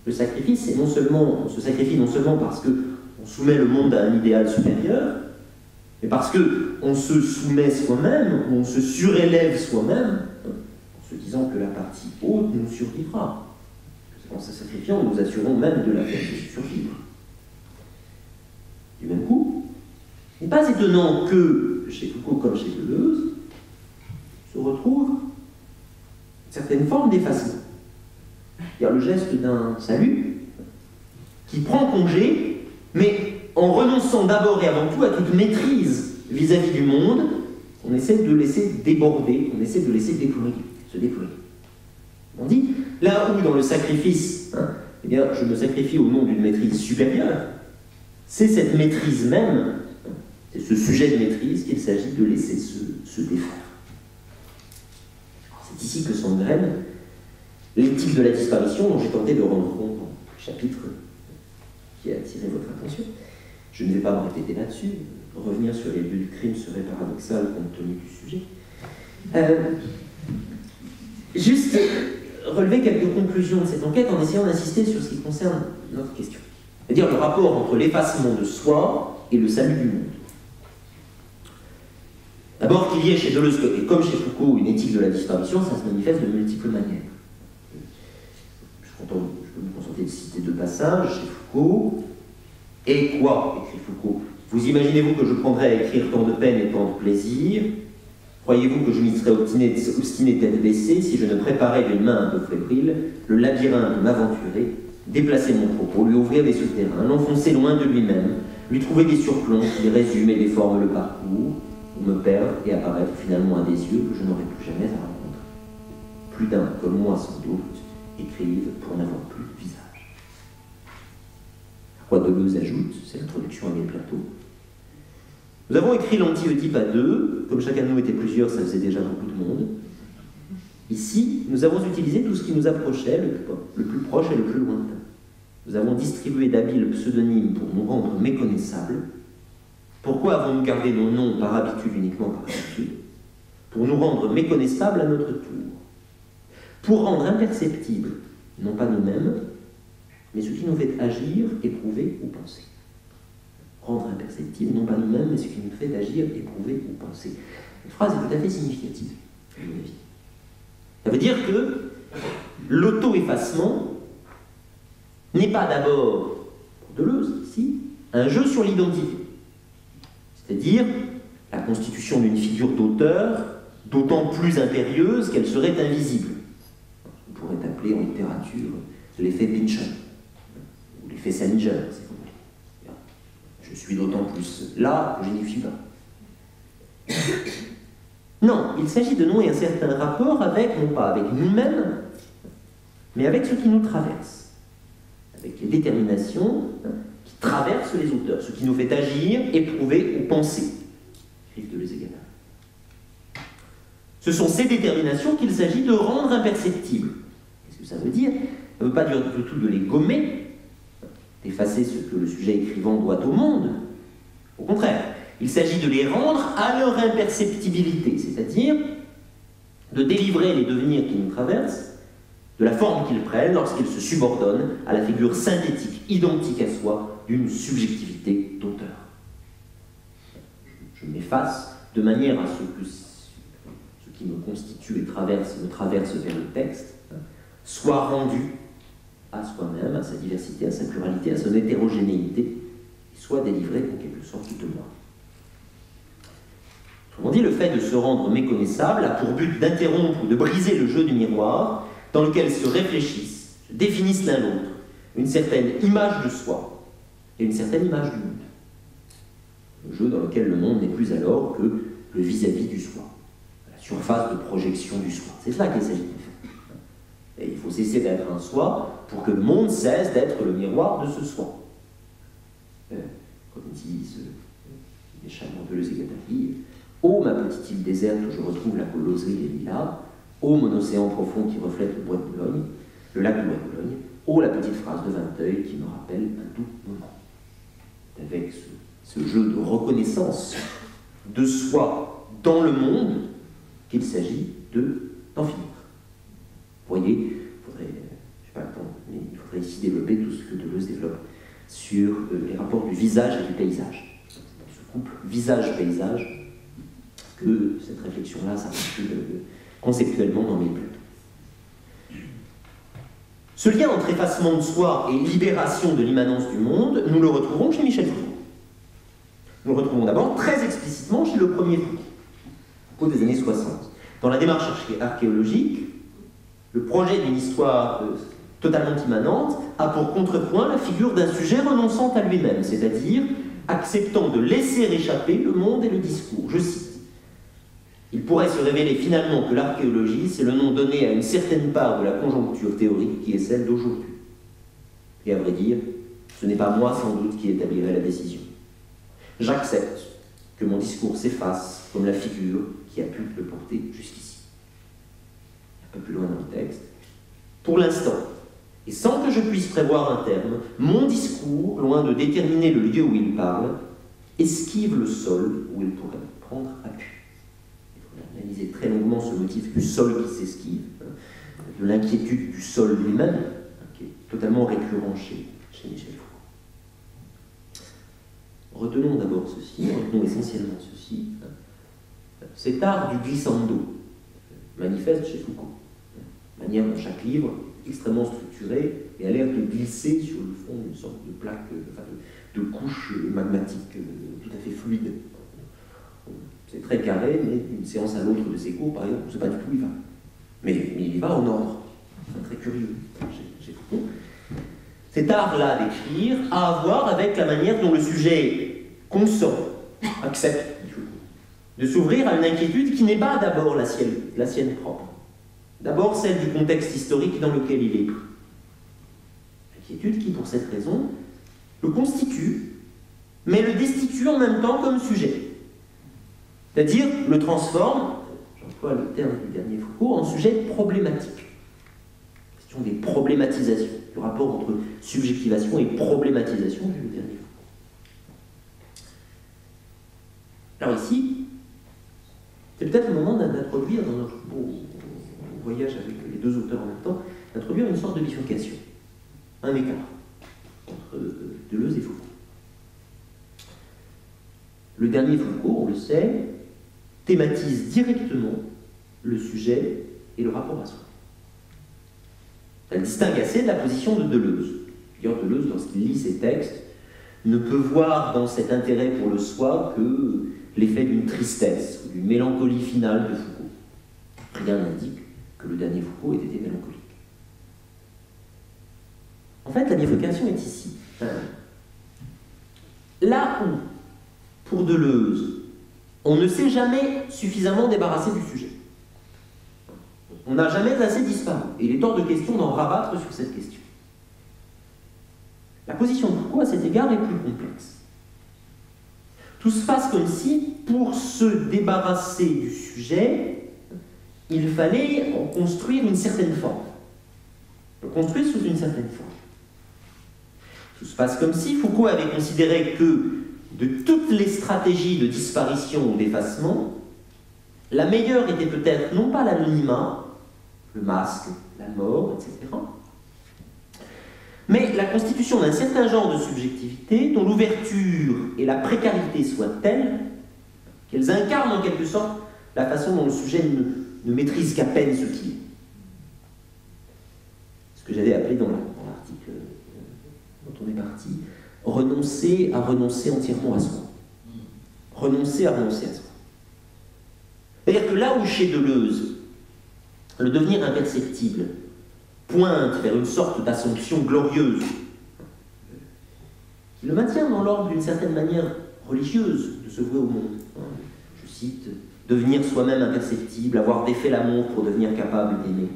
Le sacrifice, c'est on se sacrifie non seulement parce qu'on soumet le monde à un idéal supérieur, mais parce qu'on se soumet soi-même, on se surélève soi-même, en se disant que la partie haute nous survivra. En se sacrifiant, nous assurons même de la survivre. Du même coup, il n'est pas étonnant que, chez Foucault comme chez Deleuze, se retrouve une certaine forme d'effacement. C'est-à-dire le geste d'un salut qui prend congé, mais en renonçant d'abord et avant tout à toute maîtrise vis-à-vis du monde, on essaie de laisser déborder, on essaie de laisser se déployer. On dit, là où dans le sacrifice, eh bien, je me sacrifie au nom d'une maîtrise supérieure, c'est cette maîtrise même, c'est ce sujet de maîtrise qu'il s'agit de laisser se défaire. C'est ici que s'engraine l'éthique de la disparition dont j'ai tenté de rendre compte dans le chapitre qui a attiré votre attention. Je ne vais pas me répéter là-dessus. Revenir sur les lieux du crime serait paradoxal compte tenu du sujet. Juste relever quelques conclusions de cette enquête en essayant d'insister sur ce qui concerne notre question. C'est-à-dire le rapport entre l'effacement de soi et le salut du monde. D'abord, qu'il y ait chez Deleuze, et comme chez Foucault, une éthique de la disparition, ça se manifeste de multiples manières. Je peux me contenter de citer deux passages chez Foucault. Et quoi, écrit Foucault? Vous imaginez-vous que je prendrais à écrire tant de peine et tant de plaisir? Croyez-vous que je m'y serais obstiné tête baissée si je ne préparais d'une main un peu fébrile le labyrinthe de m'aventurer, déplacer mon propos, lui ouvrir des souterrains, l'enfoncer loin de lui-même, lui trouver des surplombs qui résument et déforment le parcours, ou me perdre et apparaître finalement à des yeux que je n'aurai plus jamais à rencontrer. Plus d'un, comme moi sans doute, écrivent pour n'avoir plus de visage. Quoi Deleuze ajoute, c'est l'introduction à mes plateaux. Nous avons écrit l'Anti-Oedipe à deux, comme chacun de nous était plusieurs, ça faisait déjà beaucoup de monde. Ici, nous avons utilisé tout ce qui nous approchait, le plus proche et le plus lointain. Nous avons distribué d'habiles pseudonymes pour nous rendre méconnaissables. Pourquoi avons-nous gardé nos noms par habitude, uniquement par habitude? Pour nous rendre méconnaissables à notre tour. Pour rendre imperceptibles, non pas nous-mêmes, mais ce qui nous fait agir, éprouver ou penser. Rendre imperceptible, non pas nous-mêmes, mais ce qui nous fait agir, éprouver ou penser. Cette phrase est tout à fait significative, à mon avis. Ça veut dire que l'auto-effacement n'est pas d'abord, pour Deleuze ici, un jeu sur l'identité. C'est-à-dire la constitution d'une figure d'auteur d'autant plus impérieuse qu'elle serait invisible. On pourrait appeler en littérature l'effet Pynchon, ou l'effet Salinger, si vous voulez. Je suis d'autant plus là que je n'y suis pas. Non, il s'agit de nouer un certain rapport avec, non pas avec nous-mêmes, mais avec ce qui nous traverse, avec les déterminations qui traversent les auteurs, ce qui nous fait agir, éprouver ou penser. Écrivent Deleuze et Guattari. Ce sont ces déterminations qu'il s'agit de rendre imperceptibles. Qu'est-ce que ça veut dire? Ça ne veut pas dire du tout de les gommer, d'effacer ce que le sujet écrivant doit au monde. Au contraire, il s'agit de les rendre à leur imperceptibilité, c'est-à-dire de délivrer les devenirs qui nous traversent de la forme qu'ils prennent lorsqu'ils se subordonnent à la figure synthétique, identique à soi, d'une subjectivité d'auteur. Je m'efface de manière à ce que ce qui me constitue et me traverse vers le texte, soit rendu à soi-même, à sa diversité, à sa pluralité, à son hétérogénéité, et soit délivré en quelque sorte de moi. Autrement dit, le fait de se rendre méconnaissable a pour but d'interrompre ou de briser le jeu du miroir dans lequel se réfléchissent, se définissent l'un l'autre, une certaine image de soi et une certaine image du monde. Le jeu dans lequel le monde n'est plus alors que le vis-à-vis du soi, la surface de projection du soi. C'est cela qu'il s'agit de faire. Et il faut cesser d'être un soi pour que le monde cesse d'être le miroir de ce soi. Comme disent les charmants Deleuze et Guattari, « Ô ma petite île déserte où je retrouve la coloserie des lilas, ô mon océan profond qui reflète le bois de Boulogne, le lac de bois de Boulogne, ô la petite phrase de Vinteuil qui me rappelle un doux moment. » Avec ce jeu de reconnaissance de soi dans le monde qu'il s'agit d'en finir. Vous voyez, je n'ai pas le temps, mais il faudrait ici développer tout ce que Deleuze développe sur les rapports du visage et du paysage. C'est dans ce couple visage-paysage que cette réflexion-là s'articule conceptuellement dans mes plateaux. Ce lien entre effacement de soi et libération de l'immanence du monde, nous le retrouvons chez Michel Foucault. Nous le retrouvons d'abord très explicitement chez le premier Foucault des années 60. Dans la démarche archéologique, le projet d'une histoire totalement immanente a pour contrepoint la figure d'un sujet renonçant à lui-même, c'est-à-dire acceptant de laisser échapper le monde et le discours. Je cite. Il pourrait se révéler finalement que l'archéologie, c'est le nom donné à une certaine part de la conjoncture théorique qui est celle d'aujourd'hui. Et à vrai dire, ce n'est pas moi sans doute qui établirai la décision. J'accepte que mon discours s'efface comme la figure qui a pu le porter jusqu'ici. Un peu plus loin dans le texte. Pour l'instant, et sans que je puisse prévoir un terme, mon discours, loin de déterminer le lieu où il parle, esquive le sol où il pourrait prendre appui. Analyser très longuement ce motif du sol qui s'esquive, de l'inquiétude du sol lui-même, qui est totalement récurrent chez Michel Foucault. Retenons d'abord ceci, retenons essentiellement ceci. cet art du glissando manifeste chez Foucault. Manière dont chaque livre, extrêmement structuré, et a l'air de glisser sur le fond d'une sorte de plaque, de couche magmatique tout à fait fluide. C'est très carré, mais d'une séance à l'autre de ses cours, par exemple, on ne sait pas du tout où il va. Mais il y va en ordre. C'est très curieux chez Foucault. Cet art-là d'écrire a à voir avec la manière dont le sujet consent, accepte, dit Foucault, de s'ouvrir à une inquiétude qui n'est pas d'abord la sienne propre. D'abord celle du contexte historique dans lequel il est pris. Inquiétude qui, pour cette raison, le constitue, mais le destitue en même temps comme sujet. C'est-à-dire le transforme, j'emploie le terme du dernier Foucault, en sujet problématique. Question des problématisations, du rapport entre subjectivation et problématisation du dernier Foucault. Alors ici, c'est peut-être le moment d'introduire dans notre beau voyage avec les deux auteurs en même temps, d'introduire une sorte de bifurcation, un écart entre Deleuze et Foucault. Le dernier Foucault, on le sait, thématise directement le sujet et le rapport à soi. Elle distingue assez de la position de Deleuze. D'ailleurs, Deleuze, lorsqu'il lit ses textes, ne peut voir dans cet intérêt pour le soi que l'effet d'une tristesse, d'une mélancolie finale de Foucault. Rien n'indique que le dernier Foucault ait été mélancolique. En fait, la bifurcation est ici. Là où, pour Deleuze, on ne s'est jamais suffisamment débarrassé du sujet. On n'a jamais assez disparu. Et il est hors de question d'en rabattre sur cette question. La position de Foucault, à cet égard, est plus complexe. Tout se passe comme si, pour se débarrasser du sujet, il fallait en construire une certaine forme. Le construire sous une certaine forme. Tout se passe comme si Foucault avait considéré que de toutes les stratégies de disparition ou d'effacement, la meilleure était peut-être non pas l'anonymat, le masque, la mort, etc., mais la constitution d'un certain genre de subjectivité dont l'ouverture et la précarité soient telles qu'elles incarnent en quelque sorte la façon dont le sujet ne maîtrise qu'à peine ce qu'il est. Ce que j'avais appelé dans l'article dont on est parti, renoncer à renoncer entièrement à soi. Renoncer à renoncer à soi. C'est-à-dire que là où chez Deleuze, le devenir imperceptible pointe vers une sorte d'assomption glorieuse, qui le maintient dans l'ordre d'une certaine manière religieuse de se vouer au monde. Je cite, devenir soi-même imperceptible, avoir défait l'amour pour devenir capable d'aimer,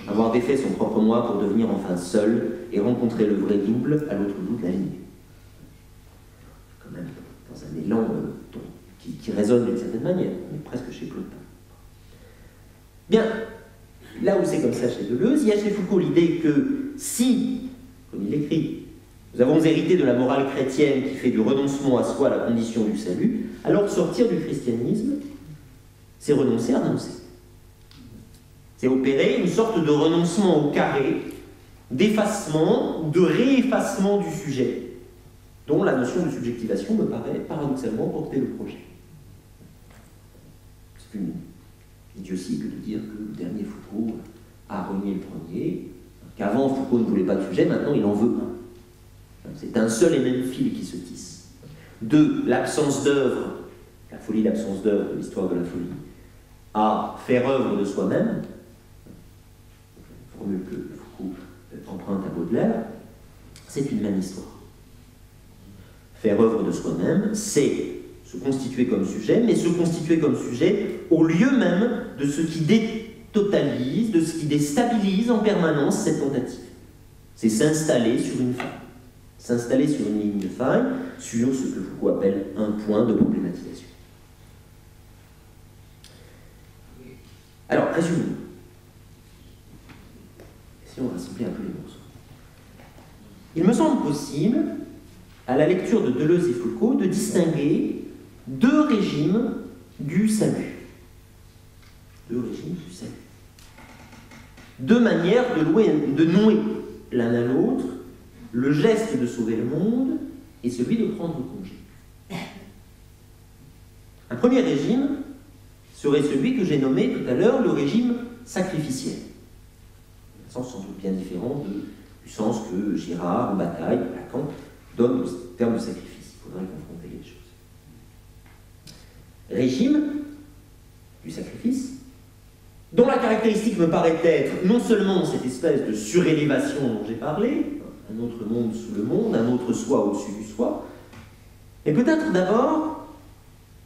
avoir défait son propre moi pour devenir enfin seul et rencontrer le vrai double à l'autre bout de la ligne. Quand même dans un élan qui résonne d'une certaine manière, on est presque chez Plotin. Bien, là où c'est comme ça chez Deleuze, il y a chez Foucault l'idée que si, comme il écrit, nous avons hérité de la morale chrétienne qui fait du renoncement à soi la condition du salut, alors sortir du christianisme, c'est renoncer à renoncer. C'est opérer une sorte de renoncement au carré, d'effacement ou de réeffacement du sujet, dont la notion de subjectivation me paraît paradoxalement porter le projet. C'est une idiotie que de dire que le dernier Foucault a renié le premier, qu'avant Foucault ne voulait pas de sujet, maintenant il en veut un. C'est un seul et même fil qui se tisse. De l'absence d'œuvre, la folie d'absence d'œuvre de l'histoire de la folie, à faire œuvre de soi-même, formule que Foucault emprunte à Baudelaire, c'est une même histoire. Faire œuvre de soi-même, c'est se constituer comme sujet, mais se constituer comme sujet au lieu même de ce qui détotalise, de ce qui déstabilise en permanence cette tentative. C'est s'installer sur une faille. S'installer sur une ligne de faille, sur ce que Foucault appelle un point de problématisation. Alors, résumons. Si on rassembler un peu les morceaux. Il me semble possible, à la lecture de Deleuze et Foucault, de distinguer deux régimes du salut. Deux régimes du salut. Deux manières de nouer l'un à l'autre le geste de sauver le monde et celui de prendre congé. Un premier régime, serait celui que j'ai nommé tout à l'heure le régime sacrificiel. Un sens sans doute bien différent du sens que Girard ou Bataille, Lacan, donnent au terme de sacrifice. Il faudrait confronter les choses. Régime du sacrifice, dont la caractéristique me paraît être non seulement cette espèce de surélévation dont j'ai parlé, un autre monde sous le monde, un autre soi au-dessus du soi, mais peut-être d'abord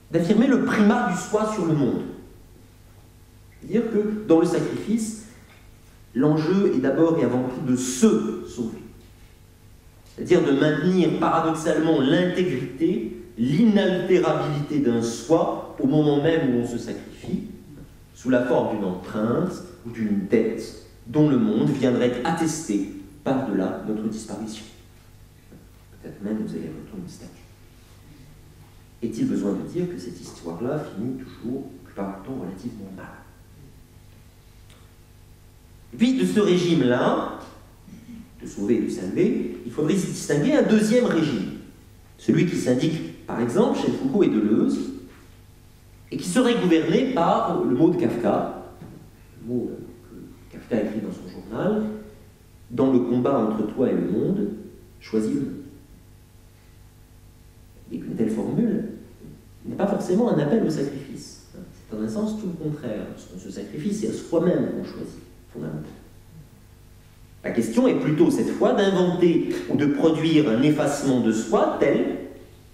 d'affirmer le primat du soi sur le monde. C'est-à-dire que dans le sacrifice, l'enjeu est d'abord et avant tout de se sauver. C'est-à-dire de maintenir paradoxalement l'intégrité, l'inaltérabilité d'un soi au moment même où on se sacrifie, sous la forme d'une empreinte ou d'une dette dont le monde viendrait attester par-delà notre disparition. Peut-être même vous allez retourner une statue. Est-il besoin de dire que cette histoire-là finit toujours, la plupart du temps, relativement mal? Et puis, de ce régime-là, de sauver et de saluer, il faudrait s'y distinguer un deuxième régime. Celui qui s'indique, par exemple, chez Foucault et Deleuze, et qui serait gouverné par le mot de Kafka, le mot que Kafka écrit dans son journal, « Dans le combat entre toi et le monde, choisis le monde ». Et qu'une telle formule n'est pas forcément un appel au sacrifice. C'est en un sens tout le contraire. Lorsqu'on se sacrifie, c'est à soi-même qu'on choisit, fondamentalement. La question est plutôt, cette fois, d'inventer ou de produire un effacement de soi tel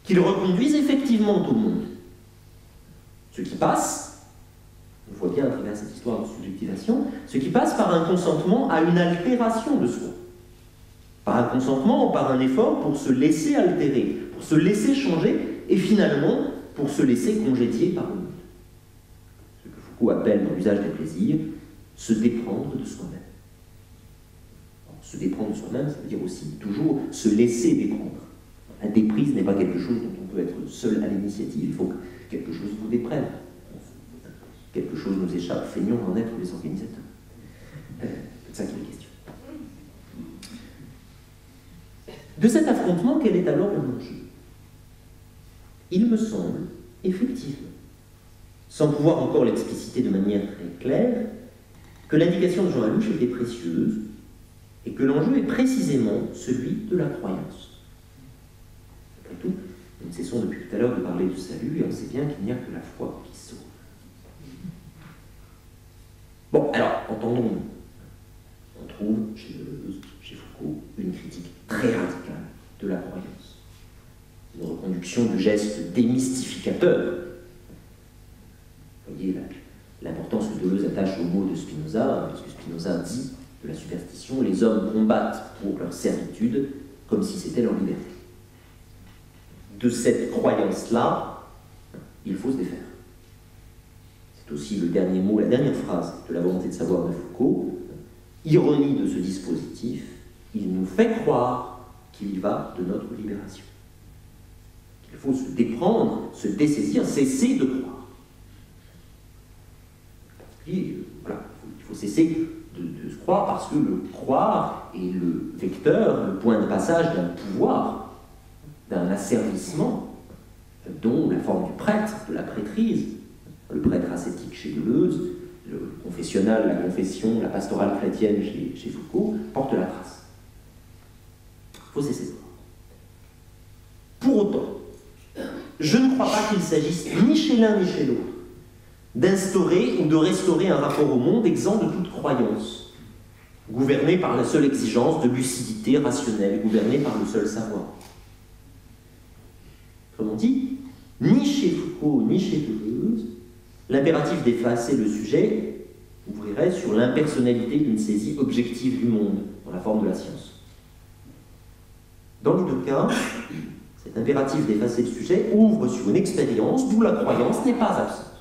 qu'il reconduise effectivement au monde. Ce qui passe, on voit bien à travers cette histoire de subjectivation, ce qui passe par un consentement à une altération de soi. Par un consentement ou par un effort pour se laisser altérer, pour se laisser changer, et finalement pour se laisser congédier par le monde. Ce que Foucault appelle dans l'usage des plaisirs, se déprendre de soi-même. Se déprendre de soi-même, ça veut dire aussi toujours se laisser déprendre. La déprise n'est pas quelque chose dont on peut être seul à l'initiative, il faut que quelque chose vous déprenne. Quelque chose nous échappe, feignons d'en être les organisateurs. C'est ça qui est la question. De cet affrontement, quel est alors l'enjeu? Il me semble, effectivement, sans pouvoir encore l'expliciter de manière très claire, que l'indication de Jean Alouche était précieuse et que l'enjeu est précisément celui de la croyance. Après tout, nous ne cessons depuis tout à l'heure de parler du salut et on sait bien qu'il n'y a que la foi qui sauve. Bon, alors, entendons-nous. On trouve chez Deleuze, chez Foucault, une critique très radicale de la croyance. Une reconduction du geste démystificateur. Vous voyez l'importance que Deleuze attache au mot de Spinoza, parce que Spinoza dit de la superstition, les hommes combattent pour leur servitude comme si c'était leur liberté. De cette croyance-là, il faut se défaire. C'est aussi le dernier mot, la dernière phrase de la volonté de savoir de Foucault. Ironie de ce dispositif, il nous fait croire qu'il y va de notre libération. Il faut se déprendre, se dessaisir, cesser de croire. Et, voilà, il faut cesser de se croire parce que le croire est le vecteur, le point de passage d'un pouvoir, d'un asservissement, dont la forme du prêtre, de la prêtrise, le prêtre ascétique chez Deleuze, le confessionnal, la confession, la pastorale chrétienne chez Foucault, porte la trace. Il faut cesser de croire. Pour autant, je ne crois pas qu'il s'agisse ni chez l'un ni chez l'autre d'instaurer ou de restaurer un rapport au monde exempt de toute croyance, gouverné par la seule exigence de lucidité rationnelle, gouverné par le seul savoir. Autrement dit, ni chez Foucault ni chez Deleuze, l'impératif d'effacer le sujet ouvrirait sur l'impersonnalité d'une saisie objective du monde, dans la forme de la science. Dans les deux cas, cet impératif d'effacer le sujet ouvre sur une expérience d'où la croyance n'est pas absente.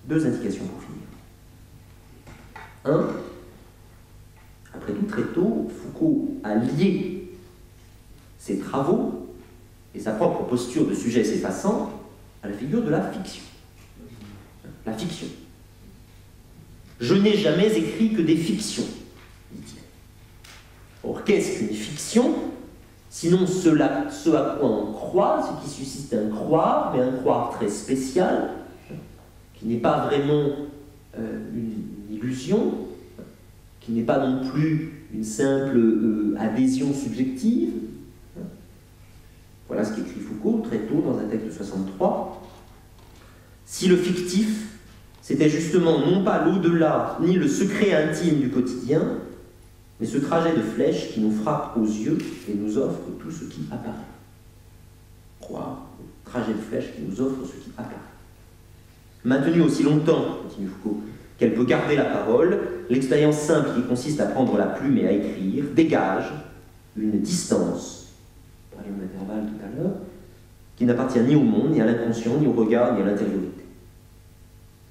Deux indications pour finir. Un, après tout, très tôt, Foucault a lié ses travaux et sa propre posture de sujet s'effaçant à la figure de la fiction. La fiction. Je n'ai jamais écrit que des fictions, dit-il. Or, qu'est-ce qu'une fiction? Sinon ce à quoi on croit, ce qui suscite un croire, mais un croire très spécial, qui n'est pas vraiment une illusion, qui n'est pas non plus une simple adhésion subjective. Voilà ce qu'écrit Foucault très tôt dans un texte de 63. Si le fictif, c'était justement non pas l'au-delà, ni le secret intime du quotidien, mais ce trajet de flèche qui nous frappe aux yeux et nous offre tout ce qui apparaît. Croire au trajet de flèche qui nous offre ce qui apparaît. Maintenue aussi longtemps, continue Foucault, qu'elle peut garder la parole, l'expérience simple qui consiste à prendre la plume et à écrire dégage une distance, parlions d'intervalle tout à l'heure, qui n'appartient ni au monde, ni à l'inconscient, ni au regard, ni à l'intériorité.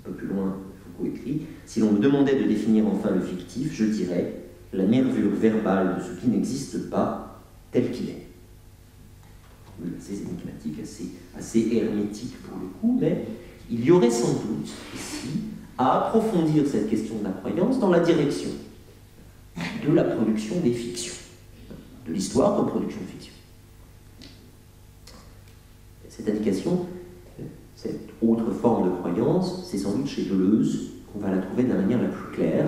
Un peu plus loin, Foucault écrit « Si l'on me demandait de définir enfin le fictif, je dirais la nervure verbale de ce qui n'existe pas, tel qu'il est. » Assez énigmatique, assez hermétique pour le coup, mais il y aurait sans doute ici à approfondir cette question de la croyance dans la direction de la production des fictions, de l'histoire comme production de fiction. Cette indication, cette autre forme de croyance, c'est sans doute chez Deleuze qu'on va la trouver de la manière la plus claire,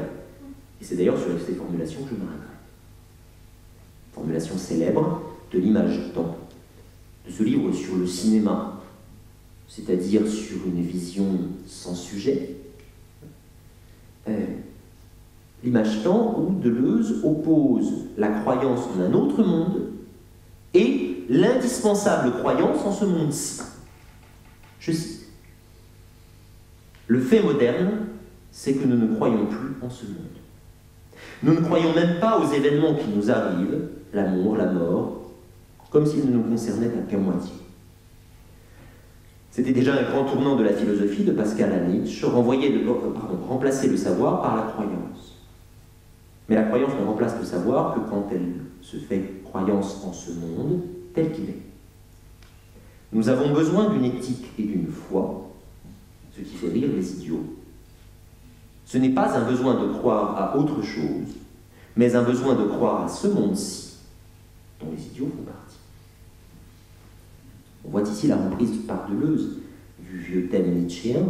et c'est d'ailleurs sur ces formulations que je m'arrêterai. Formulation célèbre de l'image-temps, de ce livre sur le cinéma, c'est-à-dire sur une vision sans sujet, l'image-temps où Deleuze oppose la croyance en un autre monde et l'indispensable croyance en ce monde-ci. Je cite. Le fait moderne, c'est que nous ne croyons plus en ce monde. Nous ne croyons même pas aux événements qui nous arrivent, l'amour, la mort, comme s'ils ne nous concernaient qu'à moitié. C'était déjà un grand tournant de la philosophie de Pascal à Nietzsche, remplacer le savoir par la croyance. Mais la croyance ne remplace le savoir que quand elle se fait croyance en ce monde tel qu'il est. Nous avons besoin d'une éthique et d'une foi, ce qui fait rire les idiots. Ce n'est pas un besoin de croire à autre chose, mais un besoin de croire à ce monde-ci, dont les idiots font partie. On voit ici la reprise par Deleuze du vieux thème nietzschéen,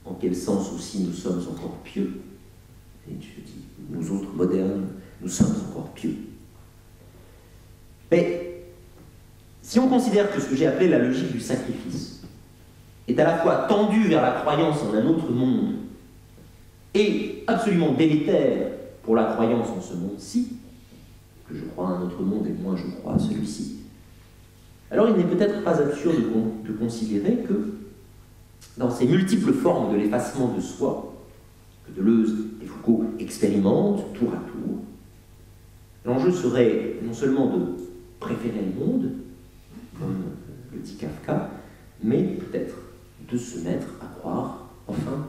en quel sens aussi nous sommes encore pieux. Et je dis, nous autres modernes, nous sommes encore pieux. Mais si on considère que ce que j'ai appelé la logique du sacrifice est à la fois tendue vers la croyance en un autre monde et absolument délétère pour la croyance en ce monde-ci, que je crois à un autre monde et moins je crois à celui-ci, alors il n'est peut-être pas absurde de considérer que dans ces multiples formes de l'effacement de soi, que Deleuze et Foucault expérimentent tour à tour, l'enjeu serait non seulement de préférer le monde, comme le dit Kafka, mais peut-être de se mettre à croire enfin